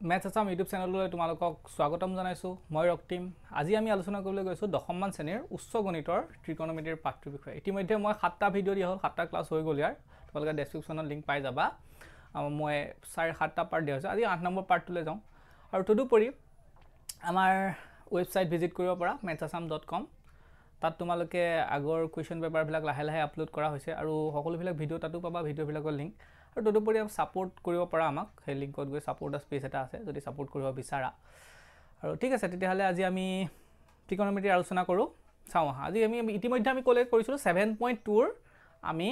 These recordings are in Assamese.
Maths Assam YouTube চেনেললৈ তোমালোকক স্বাগতম জনাইছো মই ৰক্তিম আজি আমি আলোচনা কৰিবলৈ গৈছো দশমমান শ্ৰেণীৰ উচ্চ গণিতৰ ত্ৰিকোণমিতিৰ পাঠটোৰ বিষয়ে ইতিমধ্যে মই 7টা ভিডিও দিয়া হল 7টা ক্লাস হৈ গল ইয়াৰ তোমালোকে ডেসক্ৰিপচনত লিংক পাই যাবা মই 7টা পাৰ্ট দিয়া হৈছে আজি 8 নম্বৰ পাৰ্টটোলৈ যাওঁ আৰু তদুপৰি আমাৰ ওয়েবসাইট ভিজিট কৰিব পৰা mathsassam.com তাত তোমালোকে আগৰ কোৱেশ্চন পেপাৰ বিলাক লাহে লাহে আপলোড কৰা হৈছে আৰু সকলো বিলাক ভিডিও তাতো পাবা ভিডিও বিলাকৰ লিংক আৰু তদুপৰি সাপোৰ্ট কৰিব পৰা আমাক সেই লিংকত গৈ সাপোৰ্ট স্পেচ এটা আছে যদি সাপোৰ্ট কৰিব বিচাৰা আৰু ঠিক আছে তেতিয়াহলে আজি আমি ত্ৰিকোণমিতিৰ আলোচনা কৰো চাও আজি আমি ইতিমধ্যে আমি কলে কৰিছিলো 7.2 ৰ আমি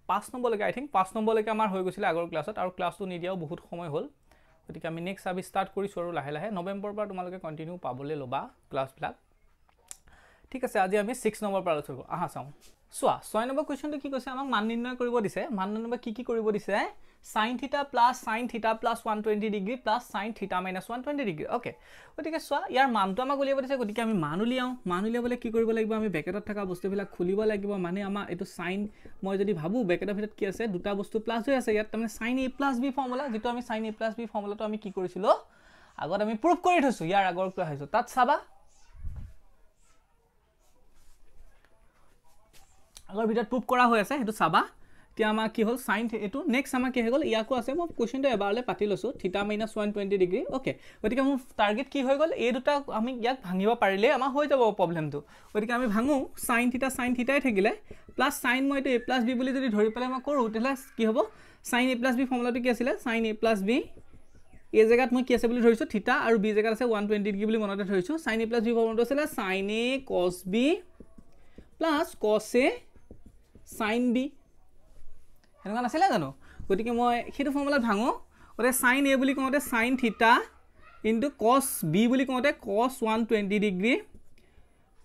5 নম্বৰলৈকে আই থিংক 5 নম্বৰলৈকে আমাৰ হৈ গৈছিল আগৰ ক্লাছত আৰু ক্লাছটো নিদিয়াও বহুত সময় হ'ল গতিকে আমি নেক্সট আমি স্টাৰ্ট কৰিছো আৰু লাহে লাহে নৱেম্বৰৰ পৰা তোমালোকে কন্টিনিউ পাবলৈ লবা ক্লাছবিলাক ঠিক আছে আজি আমি 6 নম্বৰ পৰা আলোচনা কৰো আহা চাও সোয়া 6 নম্বৰ কোৱেশ্চনটো কি কৈছে আমাক মান নিৰ্ণয় কৰিব দিছে মান নিৰ্ণয় কি কৰিব দিছে sin θ plus sin θ plus 120 degree plus sin θ minus 120 degree okay গতিকে সোয়া ইয়াৰ মানটো আমাক উলিয়াব দিছে গতিকে আমি মান উলিয়াবলে কি কৰিব লাগিব আমি ব্ৰেকেটত থকা বস্তুবিলাক খুলিব লাগিব মানে আমাৰ এটো sin মই যদি ভাবু ব্ৰেকেটৰ ভিতৰত কি আছে দুটা বস্তু প্লাস হৈ আছে ইয়াত মানে sin a plus b formula যেটো আমি sin a plus b ফৰ্মুলাটো আমি কি কৰিছিলো আগত আমি প্ৰুফ কৰি থৈছো ইয়াৰ আগৰ ক্লাছ হৈছে তাত চাবা আগৰ ভিডিওত প্ৰুফ কৰা হৈ আছে হেতু চাবা তিয়া আমা কি হল sin এটো নেক্সট আমা কি হৈ গল ইয়াকো আছে মই কোৱেশ্চনটো এবাৰলে পাতি লৈছো θ - 120 ডিগ্ৰী ওকে গতিকে মোৰ টাৰ্গেট কি হৈ গল এই দুটা আমি ইয়াক ভাঙিব পাৰিলে আমা হৈ যাব প্ৰবলেমটো গতিকে আমি ভাঙো sin θ থাকিলে প্লাস sin মই এটো a + b বুলি যদি ধৰি পেলাই মই কৰো তেলে কি হ'ব sin a + b ফৰ্মুলাটো কি আছিল sin a + b এই জায়গাত মই কি আছে বুলি ধৰিছো θ আৰু b জায়গাত আছে 120 ডিগ্ৰী বুলি মনতে ধৰিছো sin a + b ফৰ্মুলাটো আছিল sin a cos b + cos a sin b এনেকুৱা নাছিলে জানো গতিকে মই হেতু ফৰ্মুলাত ভাঙো ওৰে sin a বুলি কওঁতে sin θ * cos b বুলি কওঁতে cos 120 ডিগ্ৰী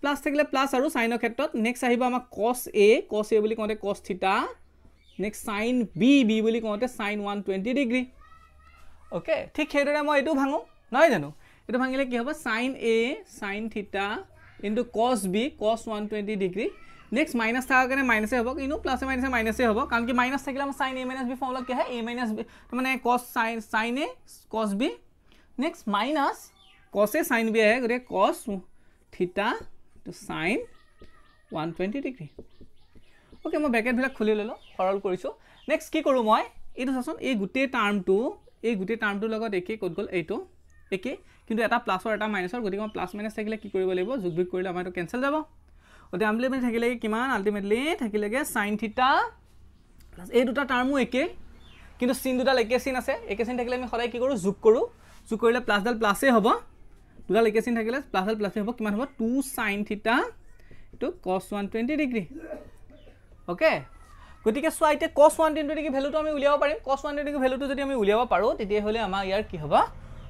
প্লাস থাকিলে প্লাস আৰু সাইনৰ ক্ষেত্ৰত নেক্সট আহিব আমাৰ cos a বুলি কওঁতে cos θ নেক্সট sin b বুলি কওঁতে sin 120 ডিগ্ৰী ওকে ঠিক হেদৰে মই এটো ভাঙো নহয় জানো এটো ভাঙিলে কি হ'ব sin a sin θ cos b cos 120 degree next minus था কাৰণে মাইনাস হ'ব কিন্তু প্লাস মাইনাস হ'ব কাৰণ কি মাইনাস থাকিলে আমাৰ sin a - b ফৰ্মুলা কি হয় a - b মানে cos sin a cos b next minus cos a sin b आहे গৰে cos θ to sin 120 degree okay মই ব্ৰেকেট বিলাক খুলি ললো সৰল কৰিছো নেক্সট কি কৰো মই এটো চাচোন এই গুটে টাৰ্মটো লগত একে কত গল এইটো একে কিন্তু এটা প্লাসৰ এটা মাইনাসৰ গতিকে মই প্লাস মাইনাস থাকিলে কি কৰিব লাগিব যোগ বিয়োগ কৰিলে আমাৰ এটো কেনসেল যাব ওতে আলটিমেটলি থাকিলে কিমান আলটিমেটলি থাকিলেগে sin θ প্লাস এই দুটা টাৰ্মো একে কিন্তু sin দুটাল একে sin আছে একে sin থাকিলে আমি সদায় কি কৰো যোগ কৰিলে প্লাস ডাল প্লাসে হ'ব দুটাল একে sin থাকিলে প্লাস ডাল প্লাসে হ'ব কিমান হ'ব 2 sin θ to cos 120 degree okay গতিকে সোয়া ইতে cos 120 ডিগ্ৰী ভ্যালুটো আমি উলিয়াব পাৰিম cos 120 ডিগ্ৰী ভ্যালুটো যদি আমি উলিয়াব পাৰো তেতিয়া হলে আমাৰ ইয়াৰ কি হ'ব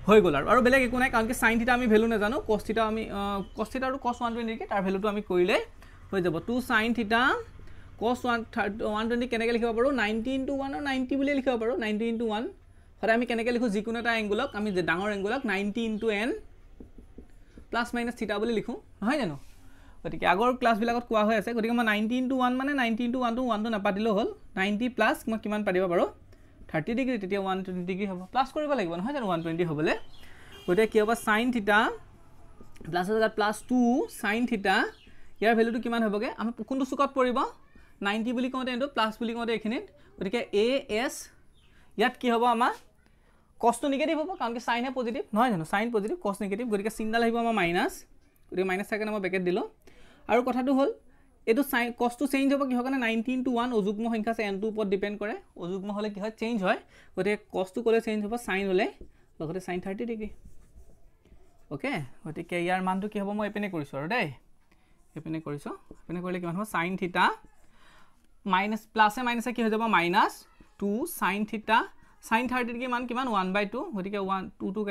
হৈ গল আৰু বেলেগ একো নাই কাৰণ কি sin θ আমি ভ্যালু না জানো cos θ আমি cos θ আৰু cos 120 ডিগ্ৰী তাৰ ভ্যালুটো আমি কৰিলে হৈ যাব 2 sin θ cos 120 কেনেকৈ লিখিব পাৰো 90 * 1 আৰু 90 বুলি লিখিব পাৰো 90 * 1 হৰে আমি কেনেকৈ লিখো যিকোনো এটা এংগলক আমি যে ডাঙৰ এংগলক 90 * n প্লাস মাইনাস θ বুলি লিখো নহয় জানো গতিকে আগৰ ক্লাস বিলাকত কোৱা হৈ আছে গতিকে মই 90 * 1 মানে 90 * 1 টো 1 টো নাপাতিলো হ'ল 90 প্লাস মই কিমান পাতিব পাৰো 30 ডিগ্ৰী তেতিয়া 120 ডিগ্ৰী হ'ব প্লাস কৰিব লাগিব নহয় জানো 120 হ'বলে গতে কি হ'ব sin θ প্লাস 2 sin θ ইয়াৰ ভ্যালুটো কিমান হ'বগে আমি কোনটো সুকত পৰিব 90 বুলি কওঁতে এটো প্লাস বুলি কওঁতে এখিনিত গতিকে a s ইয়াত কি হ'ব আমাৰ cos টো নিগেটিভ হ'ব কাৰণ কি sin হে পজিটিভ নহয় জানো sin পজিটিভ cos নিগেটিভ গতিকে sin ডাল আহিব আমাৰ মাইনাস গতিকে মাইনাস থাকে মই ব্ৰেকেট দিলো আৰু কথাটো হ'ল এটো sin cos টো চেঞ্জ হ'ব কি হয় কাৰণে 19 * 1 অযুগ্ম সংখ্যা আছে n টো ওপৰত ডিপেন্ড কৰে অযুগ্ম হলে কি হয় চেঞ্জ হয় গতিকে cos টো ক'লে চেঞ্জ হ'ব sin হলে লগতে sin 30 ডিগ্ৰী ওকে গতিকে ইয়াৰ মানটো কি হ'ব মই এপিনে কৰিছো আৰু দেই এপিনে কৰিছো এপিনে কৰিলে কিমান হ'ব sin θ মাইনাস প্লাসে মাইনাসে কি হৈ যাব মাইনাস 2 sin θ sin 30 ডিগ্ৰী মান কিমান 1/2 গতিকে 1 2 টো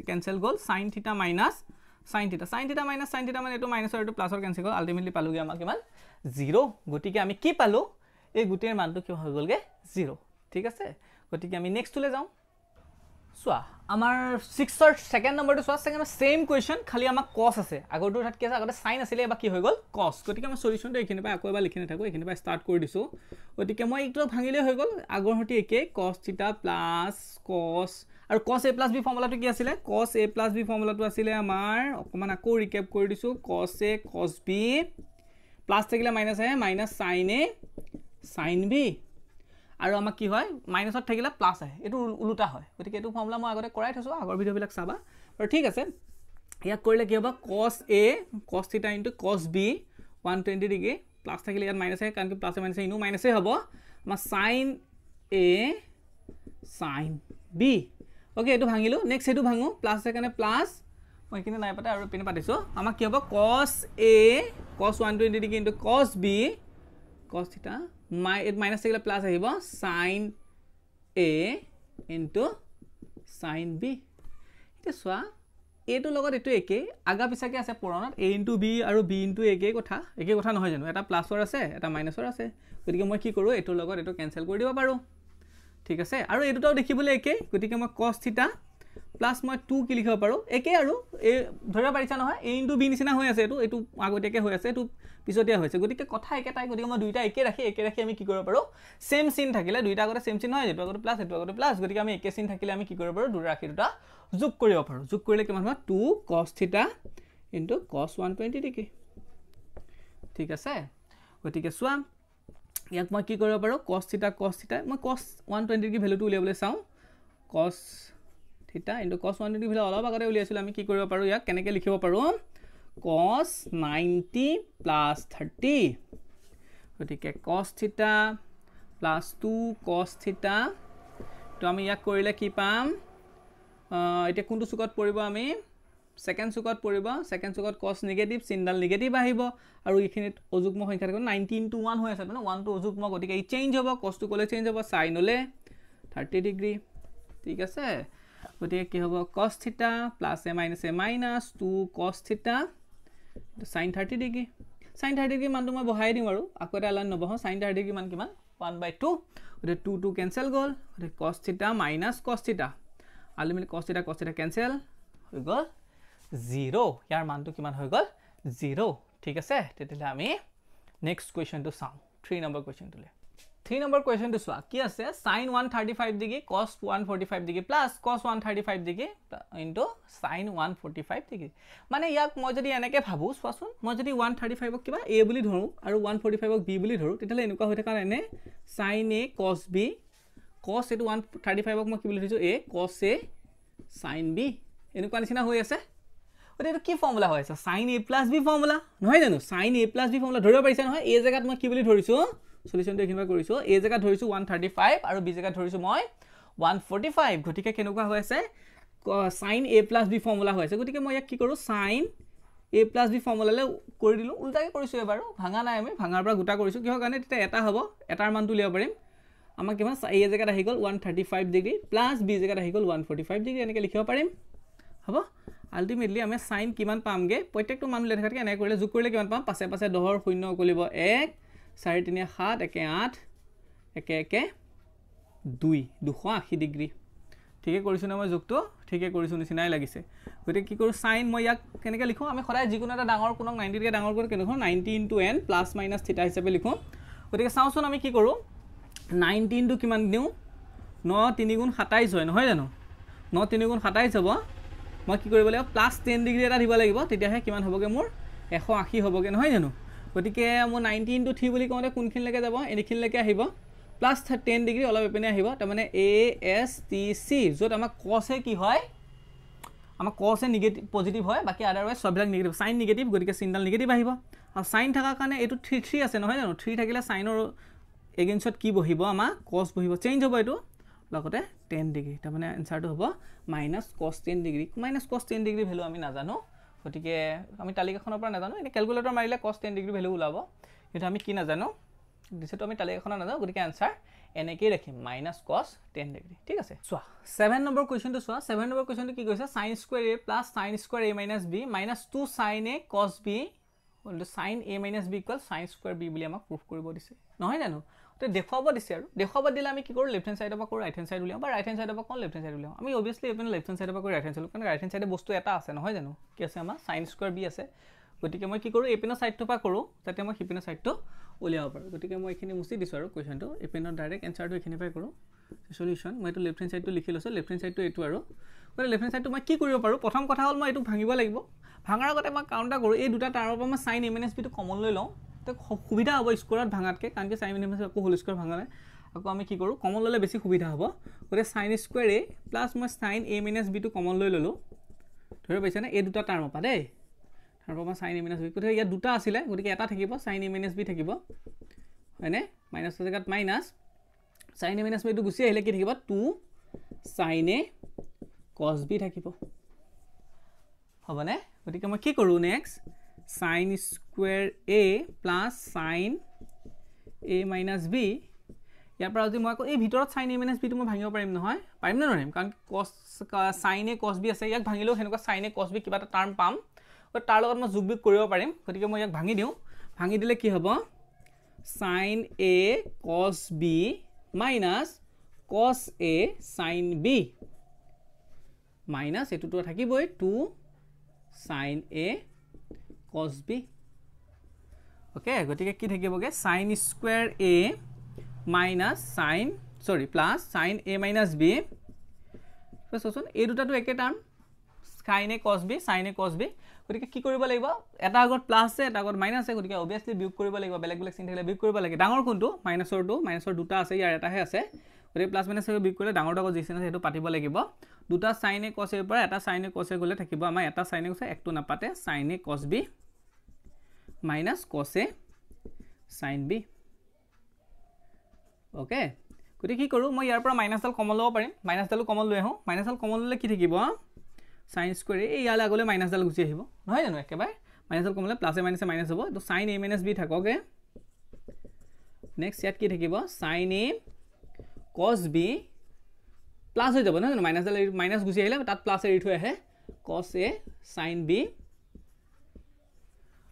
কেনসেল গল sin θ minus sin θ minus sin θ মানে এটো মাইনাস আৰু এটো প্লাসৰ কেনসেল গল আলটিমেটলি পালোগে আমাৰ কিমান 0 গতিকে আমি কি পালো এই গুটেৰ মানটো কি হৈ গলগে 0 ঠিক আছে গতিকে আমি নেক্সট টুলে যাও সোয়া আমাৰ 6 ৰ সেকেন্ড নম্বৰটো সোয়া সেকেন্ড সেম কোৱেশ্চন খালি আমাৰ cos আছে আগৰটো তাত কি আছে আগতে sin আছিল এবা কি হৈ গল cos গতিকে মই সলিউশনটো এখিনি পাই আকৌ এবাৰ লিখি নাথাকো এখিনি পাই স্টাৰ্ট কৰি দিছো গতিকে মই এইটো ভাঙিলে হৈ গল আগৰ হতি একে cos θ plus cos আৰু cos a + b ফৰ্মুলাটো কি আছিল cos a + b ফৰ্মুলাটো আছিল আমাৰ অকমান আকৌ ৰিকেপ কৰি দিছো cos a cos b plus থাকিলে মাইনাস আহে minus sin a sin b আৰু আমাক কি হয় মাইনাসত থাকিলে প্লাস আহে এটো উল্টা হয় গতিকে এটো ফৰ্মুলা মই আগতে কৰাই থৈছো আগৰ ভিডিও বিলাক চাবা আৰু ঠিক আছে ইয়াক কৰিলে কি হ'ব cos a cos θ * cos b 120 degree plus থাকিলে ইয়াত মাইনাস আহে কাৰণ কি প্লাস মাইনাস ইনো মাইনাসে হ'ব আমাৰ sin a sin b okay এটো ভাঙিলো নেক্সট এটো ভাঙো প্লাস এখানে প্লাস মই কিনে নাই পাতে আৰু পিনে পাতিছো আমাক কি হ'ব cos a cos 120 degree * cos b cos θ minus থাকিলে প্লাস আহিব sin a * sin b এটা সোয়া এটো লগত এটো একে আগা পিছাকে আছে পুৰণত a * b আৰু b * একে কথা নহয় জানো এটা প্লাসৰ আছে এটা মাইনাসৰ আছে গতিকে মই কি কৰো এটোৰ লগত এটো কেনসেল কৰি দিব পাৰো ঠিক আছে আৰু এই দুটাও দেখিবলৈ একে গতিকে মই cos θ প্লাস মই 2 কি লিখিব পাৰো একে আৰু এই ধৰা পাৰিছা নহয় a * b নিচিনা হৈ আছে এটো আগতেকে হৈ আছে এটো পিছতিয়া হৈছে গতিকে কথা একেটাই গতিকে মই দুইটা একে ৰাখি আমি কি কৰিব পাৰো সেম চিন থাকিলে দুইটা আগতে সেম চিন হয় যেটো আগতে প্লাস এটো আগতে প্লাস গতিকে আমি একে চিন থাকিলে আমি কি কৰিব পাৰো দুটা ৰাখি দুটা যোগ কৰিব পাৰো যোগ কৰিলে কিমান হ'ব 2 cos θ * cos 120 ডিগ্ৰী ঠিক আছে গতিকে সোয়া ইয়াক মই কি কৰিব পাৰো cos θ মই cos 120 ডিগ্ৰী ভ্যালুটো উলিয়াবলৈ চাও cos θ * cos 120 ভ্যালু অলপ আগতে উলিয়াইছিল আমি কি কৰিব পাৰো ইয়াক কেনেকৈ লিখিব পাৰো cos 90 + 30 গতিকে cos θ + 2 cos θ তো আমি ইয়াক কৰিলে কি পাম এটা কোনটো চুকত পৰিব আমি সেকেন্ড চুকত পৰিব সেকেন্ড চুকত cos নেগেটিভ চিনডাল নেগেটিভ আহিব আৰু ইখিনিত অযুগ্ম সংখ্যা থাকে 19 * 1 হৈ আছে মানে 1 টো অযুগ্ম গতিকে ই চেঞ্জ হ'ব cos টো কলে চেঞ্জ হ'ব sin হলে 30 ডিগ্ৰী ঠিক আছে গতিকে কি হ'ব cos θ + a - 2 cos θ sin 30 degree sin 30 degree মানটো মই বহাই দিম আৰু আকৌ এটা লাইন নবহাও sin 30 ডিগ্ৰী মান কিমান 1/2 গতিকে 2 কেনসেল গল গতিকে cos θ - cos θ ultimately cos θ cancel হৈ গল 0 ইয়াৰ মানটো কিমান হৈ গল 0 ঠিক আছে তেতিয়ালে আমি নেক্সট কোৱেশ্চনটো চাও 3 নম্বৰ কোৱেশ্চনটোলে 3 নম্বৰ কোৱেশ্চনটো চোৱা কি আছে sin 135 degree cos 145 degree plus cos 135 degree sin 145 degree মানে ইয়াক মই যদি এনেকে ভাবো চোৱাচোন মই যদি 135 ক কিবা a বুলি ধৰো আৰু 145 ক b বুলি ধৰো তেতিয়ালে এনেকুৱা হৈ থকা এনে sin a cos b cos এটো 135 ক মই কি বুলি ধৰিছো a cos a sin b এনেকুৱা নিচিনা হৈ আছে ওটা কি ফৰ্মুলা হৈ আছে sin a + b ফৰ্মুলা নহয় জানো sin a + b ফৰ্মুলা ধৰিব পাৰিছা নহয় a জায়গাত মই কি বুলি ধৰিছো সলিউশনটো এখিনবা কৰিছো a জায়গাত ধৰিছো 135 আৰু b জায়গাত ধৰিছো মই 145 গতিকে কেনেকুৱা হৈ আছে sin a + b ফৰ্মুলা হৈ আছে গতিকে মই ইয়াক কি কৰো sin a + b ফৰ্মুলালে কৰি দিলো উল্টাকে কৰিছো এবাৰো ভাঙা নাই আমি ভাঙাৰ পৰা গুটা কৰিছো কিহৰ কাৰণে তেতিয়া এটা হ'ব এটাৰ মানটো লিয়াব পাৰিম আমাক কিমান a জায়গাত আহি গল 135 ডিগ্ৰী প্লাস b জায়গাত আহি গল 145 ডিগ্ৰী এনেকে লিখিব পাৰিম হ'ব আলটিমেটলি আমি sin কিমান পামগে প্ৰত্যেকটো মান উলিয়াই থাকাকে এনে কৰিলে যোগ কৰিলে কিমান পাম পাছে পাছে 10 শূন্য কলিব 1 4 3 7 1 8 1 1 2 280 ডিগ্ৰী ঠিকে কৰিছো না মই যোগটো ঠিকে কৰিছো নিচিনাই লাগিছে গতিকে কি কৰো sin মই ইয়াক কেনেকৈ লিখো আমি সদায় যিকোনো এটা ডাঙৰ কোনক 90 কে ডাঙৰ কৰি কেনেকৈ 90 * n + - θ হিচাপে লিখো গতিকে চাওচোন আমি কি কৰো 19 টো কিমান দিও 9 3 * 27 হয় নহয় জানো 9 3 * 27 হ'ব মই কি কৰিব লাগিব +10 ডিগ্ৰী এটা দিব লাগিব তেতিয়াহে কিমান হ'বগে মোৰ 180 হ'বগে নহয় জানো গতিকে মই 19 * 3 বুলি কওঁতে কোনখিনলৈকে যাব এনিখিনলৈকে আহিব +10 ডিগ্ৰী অলপ এপিনে আহিব তাৰ মানে a s t c যত আমাৰ cos এ কি হয় আমাৰ cos এ নেগেটিভ পজিটিভ হয় বাকি আদাৰৱাইজ সববিলাক নেগেটিভ sin নেগেটিভ গতিকে চিনডাল নেগেটিভ আহিব আৰু sin থাকাৰ কাৰণে এটো 3 আছে নহয় জানো 3 থাকিলে sinৰ এগেইনষ্টত কি বহিব আমাৰ cos বহিব চেঞ্জ হ'ব এটো লগতে 10 ডিগ্ৰী তাৰ মানে আনসাৰটো হ'ব -cos 10 degree -cos 10 degree value আমি নাজানো গতিকে আমি তালিকাখনৰ পৰা নাজানো এনে ক্যালকুলেটৰ মাৰিলে cos 10 ডিগ্ৰী ভ্যালু ওলাব কিন্তু আমি কি নাজানো দিছেটো আমি তালিকাখনৰ নাজানো গতিকে আনসাৰ এনেকৈ ৰাখিম -cos 10 ডিগ্ৰী ঠিক আছে চোৱা 7 নম্বৰ কোৱেশ্চনটো চোৱা 7 নম্বৰ কোৱেশ্চনটো কি কৈছে sin square a plus sin square a minus b minus 2 sin a cos b sin a minus b equals sin square b বুলি আমাক প্ৰুফ কৰিব দিছে নহয় জানো তো দেখাব দিছে আৰু দেখাব দিলে আমি কি কৰো লেফট হ্যান্ড সাইডৰ পৰা কৰো ৰাইট হ্যান্ড সাইড উলিয়াও বা ৰাইট হ্যান্ড সাইডৰ পৰা কৰো লেফট হ্যান্ড সাইড উলিয়াও আমি অবিয়াসলি এপিনে লেফট হ্যান্ড সাইডৰ পৰা কৰো ৰাইট হ্যান্ড সাইড কাৰণ ৰাইট হ্যান্ড সাইডে বস্তু এটা আছে নহয় জানো কি আছে আমাৰ sin square b আছে গতিকে মই কি কৰো এপিনৰ সাইডটো পৰা কৰো যাতে মই হিপিনৰ সাইডটো উলিয়াব পাৰো গতিকে মই এখিনি মুছি দিছো আৰু কোৱেশ্চনটো এপিনৰ ডাইৰেক্ট আনসাৰটো এখিনি পাই কৰো সলিউশন মই এটো লেফট হ্যান্ড সাইডটো লিখি লৈছো লেফট হ্যান্ড সাইডটো এটো আৰু গতে লেফট হ্যান্ড সাইডটো মই কি কৰিব পাৰো প্ৰথম কথা হ'ল মই এটো ভাঙিব লাগিব ভাঙাৰ আগতে মই কাউন্টাৰ কৰো এই দুটা টাৰৰ পৰা মই sin a - b টো কমন লৈ লওঁ তো সুবিধা হ'ব স্কোয়াৰত ভাঙাতকে কাৰণ কি sin a - b আকৌ হোল স্কোয়াৰ ভাঙালে আকৌ আমি কি কৰো কমন ললে বেছি সুবিধা হ'ব গতে sin স্কোয়াৰ a প্লাস মই sin a - b টো কমন লৈ ললো ধৰি পাইছা না এই দুটা টাৰ্ম পা দেই তাৰ পৰা sin a - b গতে ইয়া দুটা আছিল গতিকে এটা থাকিব sin a - b থাকিব হয়নে মাইনাস জেগাত মাইনাস sin a - b টো গুছি আহিলে কি থাকিব 2 sin a cos b থাকিব হবনে গতিকে মই কি কৰো next sin square a plus sin a minus b ইয়াৰ পৰা যদি মই এই ভিতৰত sin a minus b টো মই ভাঙিব পাৰিম নহয় পাৰিম না নোৱাৰিম কাৰণ cos sin a cos b আছে ইয়াক ভাঙিলেও হেনেকুৱা sin a cos b কিবা এটা টাৰ্ম পাম আৰু তাৰ লগত মই যোগ বিয়োগ কৰিব পাৰিম গতিকে মই ইয়াক ভাঙি দিও ভাঙি দিলে কি হ'ব sin a cos b minus cos a sin b minus এটোটো থাকিবই 2 sin a cos b okay গতিকে কি থাকিবগে sin square a minus sin plus sin a minus b সচোন এই দুটাটো একে term sin a cos b গতিকে কি কৰিব লাগিব এটা আগত প্লাস আছে এটা আগত মাইনাস আছে গতিকে obviously বিয়োগ কৰিব লাগিব বেলেগ বেলেগ চিন থাকিলে বিয়োগ কৰিব লাগে ডাঙৰ কোনটো মাইনাসৰ দুটা আছে ইয়াৰ এটাহে আছে গতিকে প্লাস মাইনাস বিয়োগ কৰিলে ডাঙৰটো আগত যি চিন আছে হেতু পাতিব লাগিব দুটা sin a cos a পৰা এটা sin a cos a গলে থাকিব আমাৰ এটা sin a cos a একটো নাপাতে sin a cos b minus cos a sin b okay গতি কি কৰো মই ইয়াৰ পৰা মাইনাস ডাল কমন লব পাৰিম মাইনাস ডাল কমন লৈ আহো মাইনাস ডাল কমন ললে কি থাকিব sin square a ইয়ালে আগলে মাইনাস ডাল গুছি আহিব নহয় জানো একেবাৰে মাইনাস ডাল কমলে প্লাস এ মাইনাস মাইনাস হ'ব তো sin a - b থাককে নেক্সট ইয়াত কি থাকিব sin a cos b plus হৈ যাব নহয় জানো মাইনাস ডাল মাইনাস গুছি আহিলে তাত প্লাস এৰি থৈ আহে cos a sin b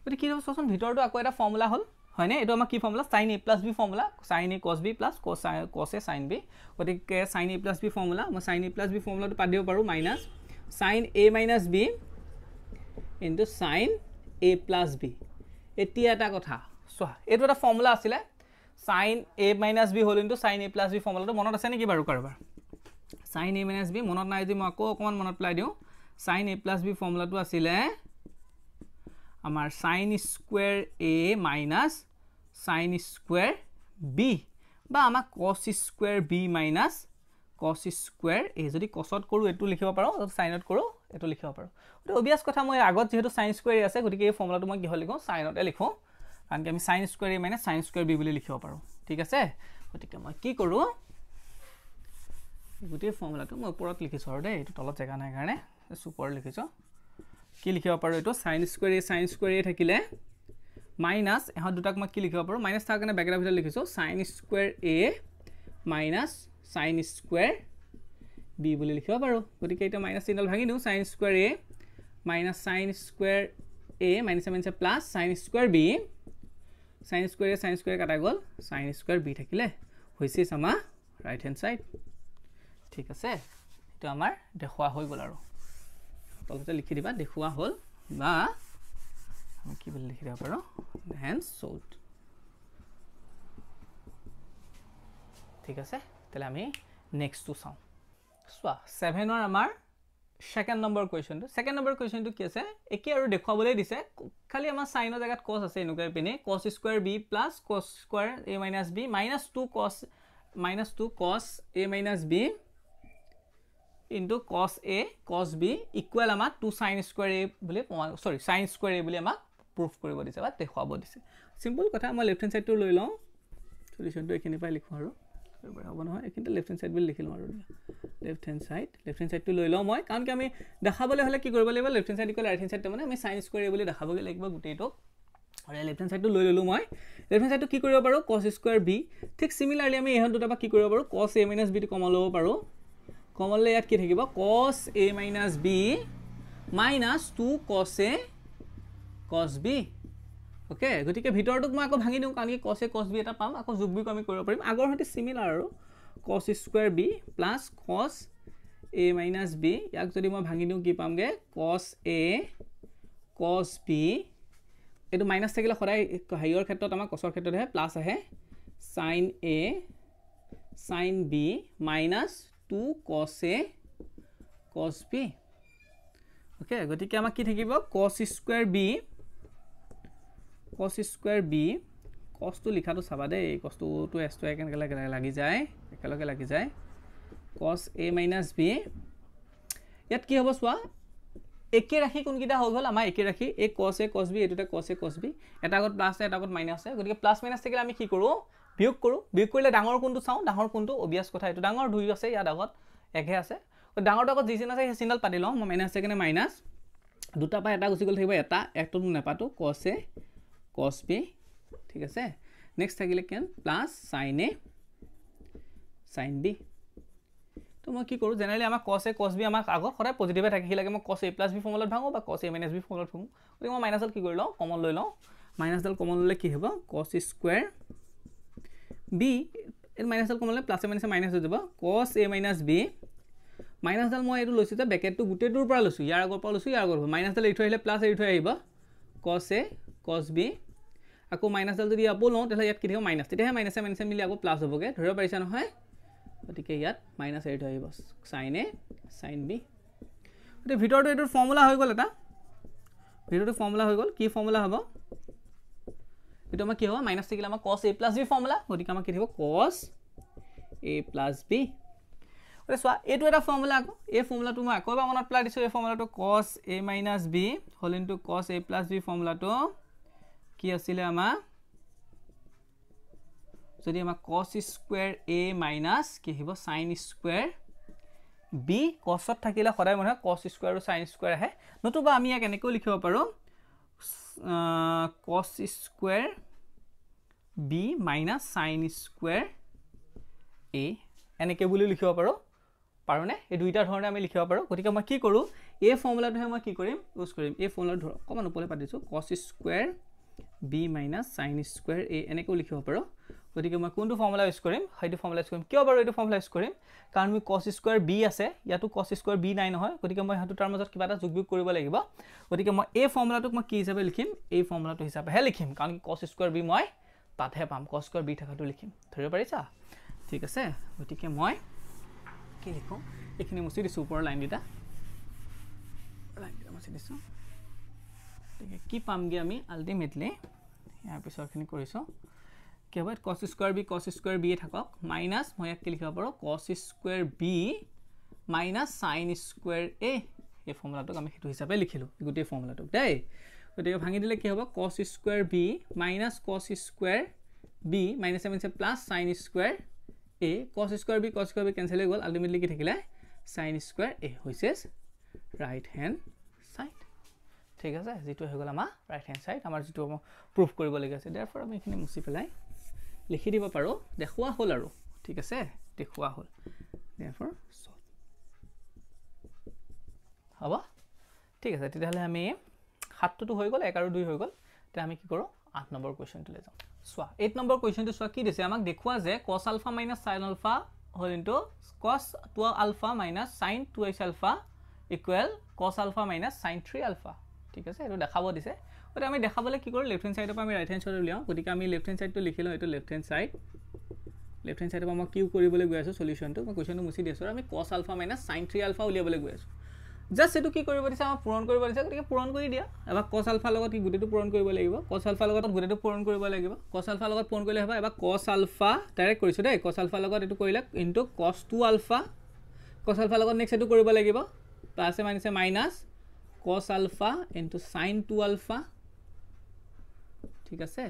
গতি কি হ'ব সচন ভিতৰটো আকৌ এটা ফৰ্মুলা হ'ল হয়নে এটো আমাৰ কি formula sin a + b formula sin a cos b + cos a sin b গতিকে sin a + b ফৰ্মুলা মই sin a + b ফৰ্মুলাটো পাদ দিব পাৰো minus sin a - b into sin a + b এতিয়া এটা কথা সোৱা এটো এটা ফৰ্মুলা আছিল sin a - b hall into sin a + b ফৰ্মুলাটো মনত আছে নেকি বাৰু কাৰবাৰ sin a - b মনত নাই যদি মই আকৌ অকমান মনত পেলাই দিও sin a + b ফৰ্মুলাটো আছিল আমাৰ sin square a minus sin square b বা আমাৰ cos square b minus cos square a যদি cosত কৰো এটো লিখিব পাৰো sinত কৰো এটো লিখিব পাৰো তো অবিয়াস কথা মই আগত যেহেতু sin square a আছে গতিকে এই ফৰ্মুলাটো মই কি হল লিখো sinতে লিখো কাৰণ আমি sin square a minus sin square b বুলি লিখিব পাৰো ঠিক আছে গতিকে মই কি কৰো গোটেই ফৰ্মুলাটো মই ওপৰত লিখিছো আৰু দেই এটো তলত জায়গা নাই কাৰণে সুপাৰ লিখিছো কি লিখিব পাৰো এটো sin square a থাকিলে মাইনাস এহত দুটাক মই কি লিখিব পাৰো মাইনাস থাকা কাৰণে ব্ৰেকেটৰ ভিতৰত লিখিছো sin square a minus sin square b বুলি লিখিব পাৰো গতিকে এটা মাইনাস চিহ্ন ভাঙি দিও sin square a minus sin square a minus plus sin square b sin square কাটা গল sin square b থাকিলে হৈছে সমা রাইট হ্যান্ড সাইড ঠিক আছে এটা আমাৰ দেখুৱা হৈ গল আৰু তলতে লিখি দিবা দেখুৱা হল বা আমি কি বুলি লিখি দিব পাৰো hence solved ঠিক আছে তাহলে আমি নেক্সট টু চাও সোৱা 7 ৰ আমাৰ সেকেন্ড নম্বৰ কোৱেশ্চনটো কি আছে একে আৰু দেখুৱাবলৈ দিছে খালি আমাৰ sin ৰ জায়গাত cos আছে এনেকৈ পিনে cos square b plus cos square a minus b minus 2 cos a minus b into cos a cos b equal আমাৰ 2 sin square a বুলি sin square a বুলি আমাক proof কৰিব দিছে বা দেখুৱাব দিছে সিম্পল কথা মই লেফট হ্যান্ড সাইডটো লৈ লওঁ সলিউশনটো এখিনি পাই লিখো আৰু হ'ব নহয় এখিনতে লেফট হ্যান্ড সাইড বুলি লিখিলো আৰু লেফট হ্যান্ড সাইডটো লৈ লওঁ মই কাৰণ কি আমি দেখাবলৈ হলে কি কৰিব লাগিব left hand side equal right hand side মানে আমি sin square a বুলি দেখাবগে লাগিব গুটেইটো আৰু লেফট হ্যান্ড সাইডটো লৈ ললো মই লেফট হ্যান্ড সাইডটো কি কৰিব পাৰো cos square b ঠিক সিমিলাৰলি আমি ehon দুটা কি কৰিব পাৰো cos a minus b টো কমন লব পাৰো কমন লৈ ইয়াত কি থাকিব cos a minus b minus 2 cos a cos b okay গতিকে ভিতৰটোক মই আকৌ ভাঙি দিও কাৰণ কি cos a cos b এটা পাম আকৌ যোগ বিয়োগ আমি কৰিব পাৰিম আগৰ হতে সিমিলাৰ আৰু cos square b plus cos a minus b ইয়াক যদি মই ভাঙি দিও কি পামগে cos a cos b এটো মাইনাস থাকিলে খৰাই হাইৰ ক্ষেত্ৰত আমাৰ cosৰ ক্ষেত্ৰত হে প্লাস আহে sin a sin b minus 2 cos a cos b okay গতিকে আমাক কি থাকিব cos square b cos to লিখাটো চাবা দেই cos to s to একেলগে লাগি যায় cos a minus b ইয়াত কি হ'ব চোৱা একে ৰাখি কোনকিটা হৈ গল আমাৰ একে ৰাখি a cos b এটোটা cos b এটা আগত প্লাস এটা আগত মাইনাস আছে গতিকে প্লাস মাইনাস থাকিলে আমি কি কৰো বিয়োগ কৰিলে ডাঙৰ কোনটো চাও ডাঙৰ কোনটো অবিয়াস কথা এটো ডাঙৰ 2 আছে ইয়াত আগত একে আছে ডাঙৰটো আগত যি চিন আছে সেই চিনডাল পাতি লওঁ মই মাইনাস সেকেন্ডে মাইনাস দুটা পা এটা গুছি গল থাকিব এটা একটো নেপাটো cos a cos b ঠিক আছে নেক্সট থাকিলে কেন plus sin a sin b তো মই কি কৰো জেনাৰেলি আমাৰ cos a cos b আমাক আগত সদায় পজিটিভে থাকে কি লাগে মই cos a + b ফৰ্মুলাত ভাঙো বা cos a - b ফৰ্মুলাত ভাঙো গতিকে মই মাইনাসল কি কৰি লওঁ কমন লৈ লওঁ মাইনাসডাল কমন ললে কি হ'ব cos স্কয়াৰ b এর মাইনাসডাল কমন ললে প্লাস মাইনাস মাইনাস হৈ যাব cos a - b মাইনাসডাল মই এটো লৈছো যে ব্ৰেকেটটো গুটেটোৰ পৰা লৈছো ইয়াৰ আগৰ পৰা লৈছো ইয়াৰ আগৰ মাইনাসডাল এৰি থৈ আহিলে প্লাস এৰি থৈ আহিব cos a cos b আকৌ মাইনাসডাল যদি আপো লওঁ তেলে ইয়াত কি থাকিব মাইনাস তেতিয়াহে মাইনাসে মিলি আকৌ প্লাস হ'বগে ধৰিব পাৰিছা নহয় গতিকে ইয়াত মাইনাস এৰি থৈ আহিব sin a sin b গতিকে ভিতৰটো এটোৰ ফৰ্মুলা হৈ গল এটা ভিতৰটো ফৰ্মুলা হৈ গল কি ফৰ্মুলা হ'ব এটো আমাৰ কি হ'ব মাইনাস থাকিলে আমাৰ cos a + b ফৰ্মুলা গতিকে আমাৰ কি থাকিব cos a + b ওরে সোয়া এটো এটা ফর্মুলা আকো এই ফর্মুলাটো মই আকো বা মনত প্লাই দিছো এই ফর্মুলাটো cos a - b whole into cos a + b ফর্মুলাটো কি আছিল আমাৰ যদি আমাৰ cos স্কয়াৰ a মাইনাস কি হ'ব sin স্কয়াৰ b cos ত থাকিলে সদায় মনে cos স্কয়াৰ আৰু sin স্কয়াৰ আহে নতুবা আমি ইয়াক এনেকৈ লিখিব পাৰো cos square b minus sin square a এনেকৈ বুলি লিখিব পাৰো পাৰোনে এই দুইটা ধৰণে আমি লিখিব পাৰো গতিকে মই কি কৰো এই ফৰ্মুলাটোহে মই কি কৰিম ইউজ কৰিম এই ফৰ্মুলা ধৰ কমন ওপৰলে পাতিছো cos square b minus sin square a এনেকৈ লিখিব পাৰো গতিকে মই কোনটো ফৰ্মুলা ইউজ কৰিম হেইটো ফৰ্মুলা ইউজ কৰিম কিয় বাৰু এইটো ফৰ্মুলা ইউজ কৰিম কাৰণ মই cos স্কয়াৰ b আছে ইয়াতো cos স্কয়াৰ b নাই নহয় গতিকে মই হাতু তাৰ মাজত কিবা এটা যোগ বিয়োগ কৰিব লাগিব গতিকে মই এই ফৰ্মুলাটোক মই কি হিচাপে লিখিম এই ফৰ্মুলাটো হিচাপে হে লিখিম কাৰণ cos স্কয়াৰ b মই তাতহে পাম cos স্কয়াৰ b থাকাটো লিখিম ধৰিব পাৰিছা ঠিক আছে গতিকে মই কি লিখো এখানে মুছি দিছো উপৰ লাইন দিটা মুছি দিছো ঠিক কি পামগে আমি আলটিমেটলি ইয়াৰ পিছৰখিনি কৰিছো কি হ'ব cos স্কয়াৰ b থাকক মাইনাস মই ইয়াক কি লিখিব পাৰো cos square b minus sin square a এই ফৰ্মুলাটোক আমি হেতু হিচাপে লিখিলো গুটি ফৰ্মুলাটোক দেই গতিকে ভাঙি দিলে কি হ'ব cos square b minus cos square b minus plus sin square a cos square b cancel হৈ গল আলটিমেটলি কি থাকিলে sin স্কয়াৰ a হৈছে ৰাইট হ্যান্ড সাইড ঠিক আছে যেটো হৈ গল আমাৰ ৰাইট হ্যান্ড সাইড আমাৰ যেটো প্ৰুফ কৰিব লাগি আছে দেয়াৰফৰ আমি এখিনি মুছি পেলাই লিখি দিব পাৰো দেখুৱা হল আৰু ঠিক আছে দেখুৱা হল দেয়াৰফৰ সলভ হ'ব ঠিক আছে তেতিয়াহলে আমি 7 টো হৈ গল 1 আৰু 2 হৈ গল তে আমি কি কৰো 8 নম্বৰ কোৱেশ্চনটো লৈ যাম সোয়া 8 নম্বৰ কোৱেশ্চনটো সোয়া কি দিছে আমাক দেখুৱা যে cos α - sin α whole into cos 2α - sin 2h α equal cos α - sin 3α ঠিক আছে এটো দেখাব দিছে ওটা আমি দেখাবলে কি কৰো লেফট হ্যান্ড সাইডৰ পৰা আমি ৰাইট হ্যান্ড সাইডৰ লিয়াও গতিকে আমি লেফট হ্যান্ড সাইডটো লিখি লওঁ এটো লেফট হ্যান্ড সাইডৰ পৰা মই কিউ কৰিবলৈ গৈ আছো সলিউশনটো মই কোৱেশ্চনটো মুছি দিছো আমি cos α - sin 3α উলিয়াবলৈ গৈ আছো জাস্ট এটো কি কৰিব দিছে আমাৰ পূৰণ কৰিব দিছে গতিকে পূৰণ কৰি দিয়া এবাৰ cos α লগত কি গুটেটো পূৰণ কৰিব লাগিব cos α লগত গুটেটো পূৰণ কৰিব লাগিব cos α লগত পূৰণ কৰিলে হ'ব এবাৰ cos α ডাইৰেক্ট কৰিছো দেই cos α লগত এটো কৰিলে ইনটু cos 2α cos α লগত নেক্সট এটো কৰিব লাগিব plus minus minus cos α into sin 2α ঠিক আছে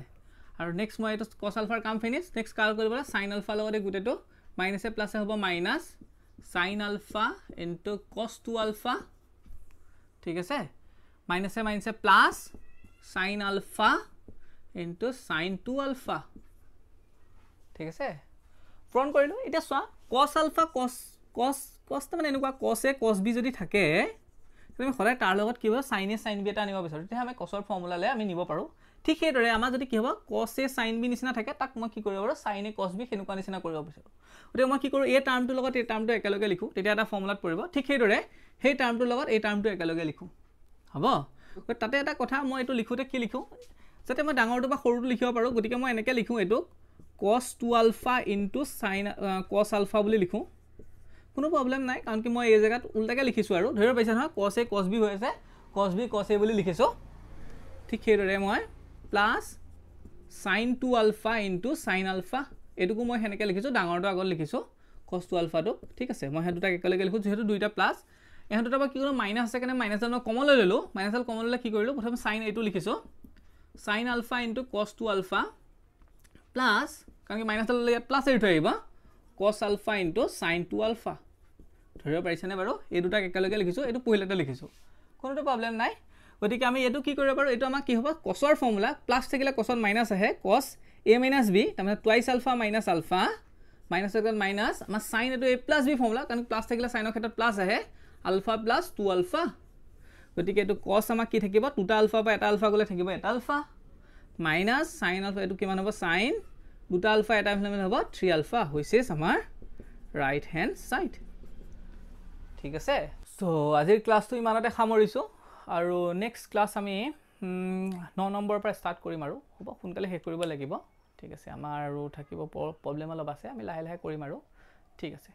আৰু নেক্সট মই এটো cos α ৰ কাম ফিনিশ নেক্সট কাল কৰিব sin α লগত গুটেটো মাইনাসে প্লাসে হ'ব মাইনাস sin α into cos 2α ঠিক আছে মাইনাসে প্লাস sin α into sin 2α ঠিক আছে পূৰণ কৰিলো এটা সোয়া cos α cos তা মানে এনেকুৱা cos a cos b যদি থাকে তুমি সদায় তাৰ লগত কি হ'ব sin a sin b এটা আনিব বিচাৰো তেতিয়া আমি cos ৰ ফৰ্মুলালে আমি নিব পাৰো ঠিক সেইদৰে আমাৰ যদি কি হ'ব cos a sin b নিচিনা থাকে তাক মই কি কৰিব পাৰো sin a cos b হেনুকা নিচিনা কৰিব বিচাৰো ওতে মই কি কৰো এই টাৰ্মটোৰ লগত এই টাৰ্মটো একেলগে লিখো তেতিয়া এটা ফৰ্মুলাত পৰিব ঠিক সেইদৰে সেই টাৰ্মটোৰ লগত এই টাৰ্মটো একেলগে লিখো হ'ব তাতে এটা কথা মই এটো লিখোতে কি লিখো যাতে মই ডাঙৰটো বা সৰুটো লিখিব পাৰো গতিকে মই এনেকৈ লিখো এটো cos 2 alpha into sin cos alpha বুলি লিখো কোনো প্ৰবলেম নাই কাৰণ কি মই এই জায়গাত উল্টাকে লিখিছো আৰু ধৰিব পাইছা না cos a cos b হৈ আছে cos b cos a বুলি লিখিছো ঠিক হেৰে মই plus sin 2 alpha into sin alpha এটুকু মই হেনেকে লিখিছো ডাঙৰটো আগত লিখিছো cos 2 alpha টো ঠিক আছে মই হেতুটা একেলগে লিখো যেহেতু দুইটা প্লাস এখন দুটা বা কি কৰিলো মাইনাস আছে কাৰণে মাইনাস মই কমন লৈ ললো মাইনাস আল কমন লৈ কি কৰিলো প্ৰথমে sin a টো লিখিছো sin alpha into cos 2 alpha plus কাৰণ কি মাইনাস লৈ ইয়াত প্লাস এ থৈ আহিবা cos alpha into sin 2 alpha ধৰিব পাৰিছানে বাৰু এই দুটা একেলগে লিখিছো এটো পহিলাটা লিখিছো কোনোটো প্ৰবলেম নাই গতিকে আমি এটো কি কৰিব পাৰো এটো আমাক কি হ'ব cosৰ ফৰ্মুলা প্লাস থাকিলে cosত মাইনাস আহে cos a minus b তাৰমানে twice alpha minus alpha minus এৰ মাইনাস আমাৰ sin এটো a plus b ফৰ্মুলা কাৰণ প্লাস থাকিলে sinৰ ক্ষেত্ৰত প্লাস আহে alpha plus 2 alpha গতিকে এটো cos আমাক কি থাকিব 2টা alpha বা এটা alpha গলে থাকিব এটা alpha minus sin alpha এটো কিমান হ'ব sin 2টা alpha এটা এলিমেন্ট হ'ব 3 alpha হৈছে আমাৰ ৰাইট হ্যান্ড সাইড ঠিক আছে সো আজিৰ ক্লাসটো ইমানতে সামৰিছো আৰু নেক্সট ক্লাস আমি 9 নম্বৰৰ পৰা স্টাৰ্ট কৰিম আৰু হ'ব সোনকালে শেষ কৰিব লাগিব ঠিক আছে আমাৰ আৰু থাকিব প্ৰবলেম অলপ আছে আমি লাহে লাহে কৰিম আৰু ঠিক আছে